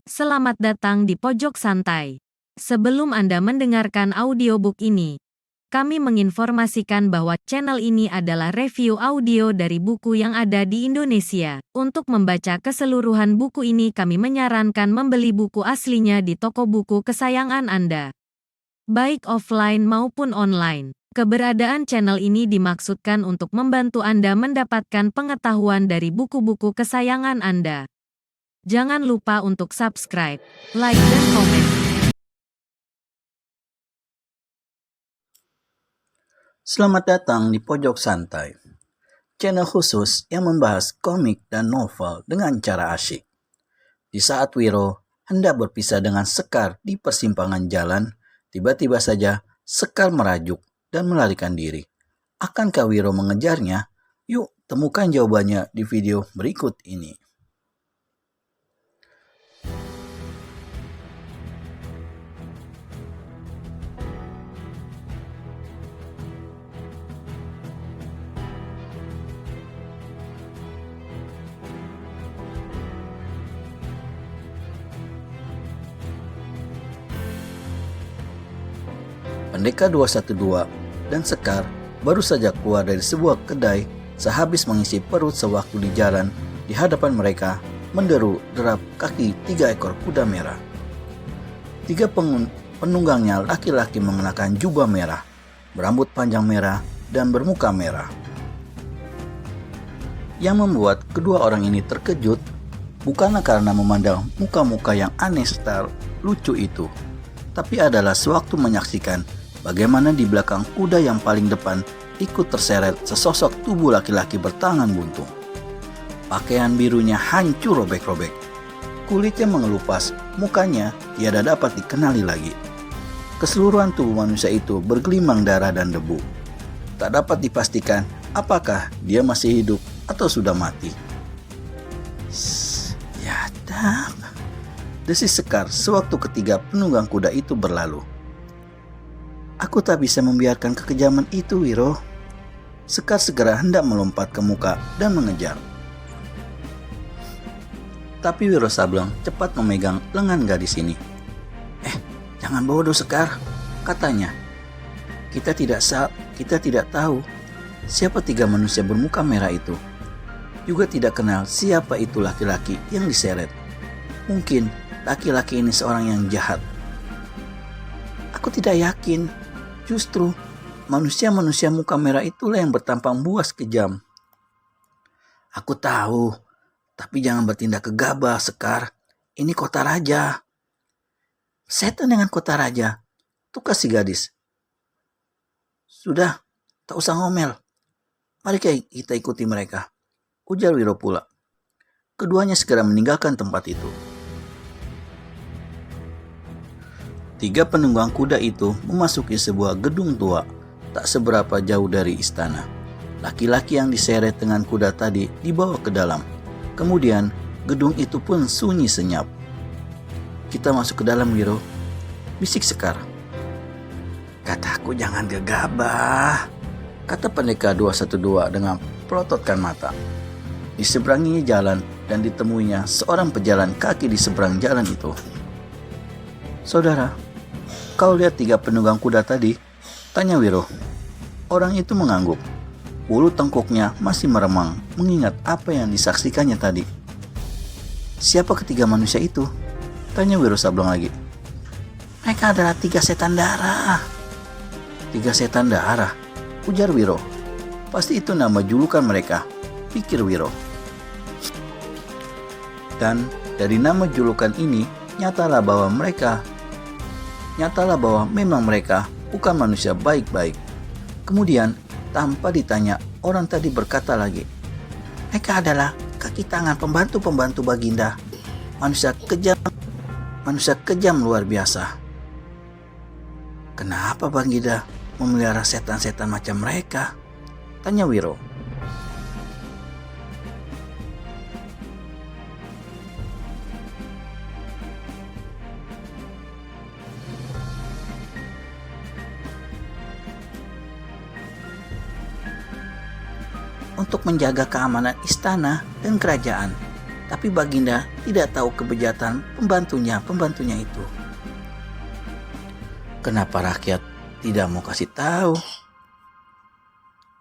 Selamat datang di Pojok Santai. Sebelum Anda mendengarkan audiobook ini, kami menginformasikan bahwa channel ini adalah review audio dari buku yang ada di Indonesia. Untuk membaca keseluruhan buku ini, kami menyarankan membeli buku aslinya di toko buku kesayangan Anda, baik offline maupun online. Keberadaan channel ini dimaksudkan untuk membantu Anda mendapatkan pengetahuan dari buku-buku kesayangan Anda. Jangan lupa untuk subscribe, like, dan komen. Selamat datang di Pojok Santai, channel khusus yang membahas komik dan novel dengan cara asyik. Di saat Wiro hendak berpisah dengan Sekar di persimpangan jalan, tiba-tiba saja Sekar merajuk dan melarikan diri. Akankah Wiro mengejarnya? Yuk temukan jawabannya di video berikut ini. Pendekar 212 dan Sekar baru saja keluar dari sebuah kedai sehabis mengisi perut sewaktu di jalan. Di hadapan mereka menderu derap kaki 3 ekor kuda merah. 3 penunggangnya laki-laki mengenakan jubah merah, berambut panjang merah, dan bermuka merah. Yang membuat kedua orang ini terkejut bukanlah karena memandang muka-muka yang aneh serta lucu itu, tapi adalah sewaktu menyaksikan bagaimana di belakang kuda yang paling depan ikut terseret sesosok tubuh laki-laki bertangan buntung. Pakaian birunya hancur robek-robek. Kulitnya mengelupas, mukanya tiada dapat dikenali lagi. Keseluruhan tubuh manusia itu bergelimang darah dan debu. Tak dapat dipastikan apakah dia masih hidup atau sudah mati. Yadam, desis Sekar sewaktu ketiga penunggang kuda itu berlalu. Aku tak bisa membiarkan kekejaman itu, Wiro. Sekar segera hendak melompat ke muka dan mengejar. Tapi Wiro Sableng cepat memegang lengan gadis ini. Jangan bodoh, Sekar, katanya. Kita tidak tahu siapa 3 manusia bermuka merah itu. Juga tidak kenal siapa itu laki-laki yang diseret. Mungkin laki-laki ini seorang yang jahat. Aku tidak yakin. Justru manusia-manusia muka merah itulah yang bertampang buas kejam. Aku tahu, tapi jangan bertindak gegabah, Sekar. Ini kota raja. Setan dengan kota raja, tukas si gadis. Sudah, tak usah ngomel. Mari kita ikuti mereka, ujar Wiro pula. Keduanya segera meninggalkan tempat itu. 3 penunggang kuda itu memasuki sebuah gedung tua, tak seberapa jauh dari istana. Laki-laki yang diseret dengan kuda tadi dibawa ke dalam. Kemudian gedung itu pun sunyi senyap. Kita masuk ke dalam, Wiro, bisik Sekar. Kataku jangan gegabah, kata pendekar 212 dengan pelototkan mata. Diseberanginya jalan dan ditemuinya seorang pejalan kaki di seberang jalan itu. Saudara, kau lihat 3 penunggang kuda tadi? Tanya Wiro. Orang itu mengangguk. Bulu tengkuknya masih meremang mengingat apa yang disaksikannya tadi. Siapa ketiga manusia itu? Tanya Wiro Sableng lagi. Mereka adalah 3 setan darah. 3 setan darah, ujar Wiro. Pasti itu nama julukan mereka, pikir Wiro. Dan dari nama julukan ini, nyatalah bahwa memang mereka bukan manusia baik-baik. Kemudian, tanpa ditanya, orang tadi berkata lagi, mereka adalah kaki tangan pembantu-pembantu Baginda. Manusia kejam luar biasa. Kenapa Baginda memelihara setan-setan macam mereka? Tanya Wiro. Untuk menjaga keamanan istana dan kerajaan, Tapi Baginda tidak tahu kebejatan pembantunya itu. Kenapa rakyat tidak mau kasih tahu?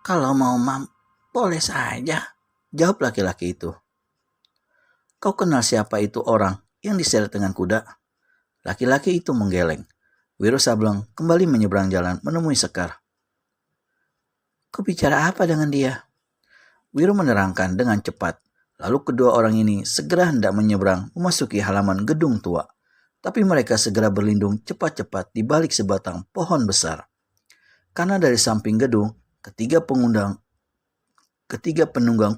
Kalau mau boleh saja, jawab laki-laki itu. Kau kenal siapa itu orang yang diseret dengan kuda? Laki-laki itu menggeleng. Wiro Sableng kembali menyeberang jalan menemui Sekar. Kau bicara apa dengan dia? Wiro menerangkan dengan cepat. Lalu kedua orang ini segera hendak menyeberang memasuki halaman gedung tua. Tapi mereka segera berlindung cepat-cepat di balik sebatang pohon besar. Karena dari samping gedung, ketiga penunggang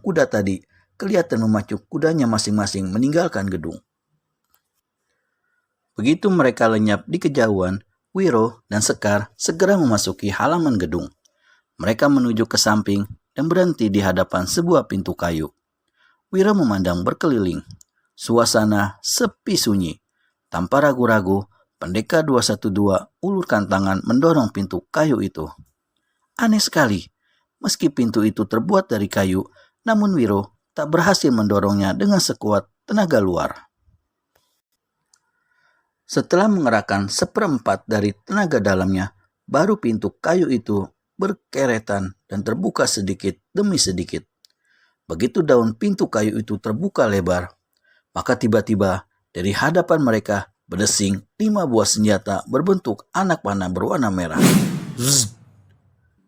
kuda tadi kelihatan memacu kudanya masing-masing meninggalkan gedung. Begitu mereka lenyap di kejauhan, Wiro dan Sekar segera memasuki halaman gedung. Mereka menuju ke samping dan berhenti di hadapan sebuah pintu kayu. Wiro memandang berkeliling. Suasana sepi sunyi. Tanpa ragu-ragu, Pendekar 212 ulurkan tangan mendorong pintu kayu itu. Aneh sekali, meski pintu itu terbuat dari kayu, namun Wiro tak berhasil mendorongnya dengan sekuat tenaga luar. Setelah mengerahkan 1/4 dari tenaga dalamnya, baru pintu kayu itu berkeretan dan terbuka sedikit demi sedikit. Begitu daun pintu kayu itu terbuka lebar, maka tiba-tiba dari hadapan mereka berdesing 5 buah senjata berbentuk anak panah berwarna merah. Zzz.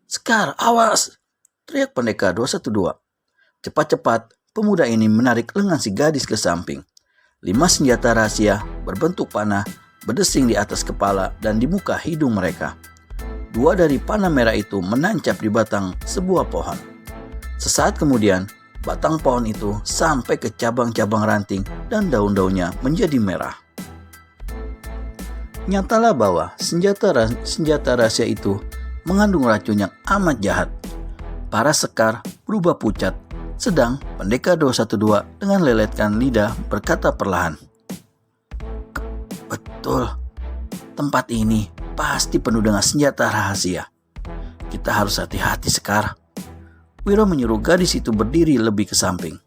Sekar, awas! Teriak Pendekar 212. Cepat-cepat, pemuda ini menarik lengan si gadis ke samping. 5 senjata rahasia berbentuk panah berdesing di atas kepala dan di muka hidung mereka. 2 dari panah merah itu menancap di batang sebuah pohon. Sesaat kemudian, batang pohon itu sampai ke cabang-cabang ranting dan daun-daunnya menjadi merah. Nyatalah bahwa senjata rahasia itu mengandung racun yang amat jahat. Para Sekar berubah pucat. Sedang Pendekar 212 dengan leletkan lidah berkata perlahan. Betul, tempat ini pasti penuh dengan senjata rahasia. Kita harus hati-hati, Sekar. Wiro menyuruh gadis itu berdiri lebih ke samping.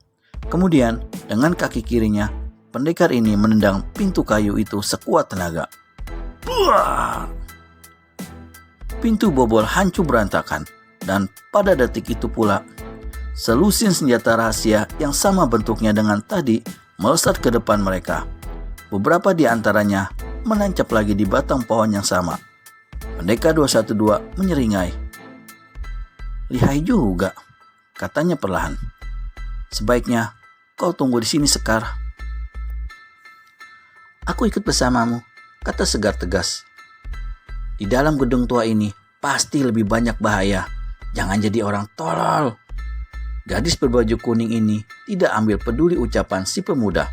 Kemudian dengan kaki kirinya, pendekar ini menendang pintu kayu itu sekuat tenaga. Buah! Pintu bobol hancur berantakan dan pada detik itu pula selusin senjata rahasia yang sama bentuknya dengan tadi melesat ke depan mereka. Beberapa di antaranya menancap lagi di batang pohon yang sama. Pendekar 212 menyeringai. Lihai juga, katanya perlahan. Sebaiknya kau tunggu di sini, Sekar. Aku ikut bersamamu, kata Sekar tegas. Di dalam gedung tua ini pasti lebih banyak bahaya. Jangan jadi orang tolol. Gadis berbaju kuning ini tidak ambil peduli ucapan si pemuda,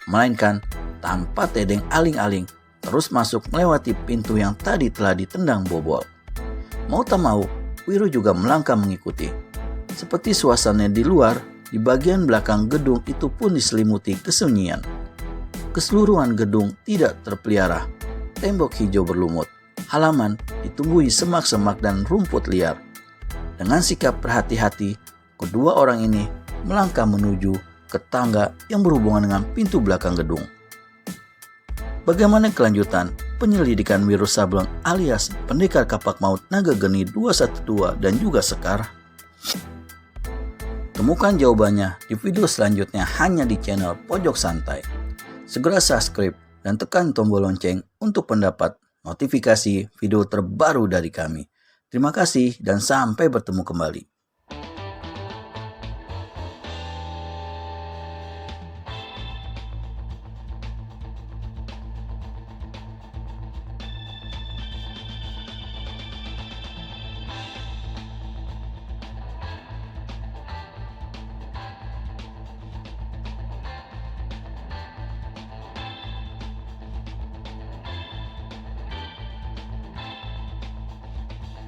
melainkan tanpa tedeng aling-aling terus masuk melewati pintu yang tadi telah ditendang bobol. Mau tak mau, Wiro juga melangkah mengikuti. Seperti suasana di luar, di bagian belakang gedung itu pun diselimuti kesunyian. Keseluruhan gedung tidak terpelihara. Tembok hijau berlumut. Halaman ditumbuhi semak-semak dan rumput liar. Dengan sikap berhati-hati, kedua orang ini melangkah menuju ke tangga yang berhubungan dengan pintu belakang gedung. Bagaimana kelanjutan penyelidikan Wiro Sableng alias Pendekar Kapak Maut Naga Geni 212 dan juga Sekar? Temukan jawabannya di video selanjutnya hanya di channel Pojok Santai. Segera subscribe dan tekan tombol lonceng untuk mendapat notifikasi video terbaru dari kami. Terima kasih dan sampai bertemu kembali.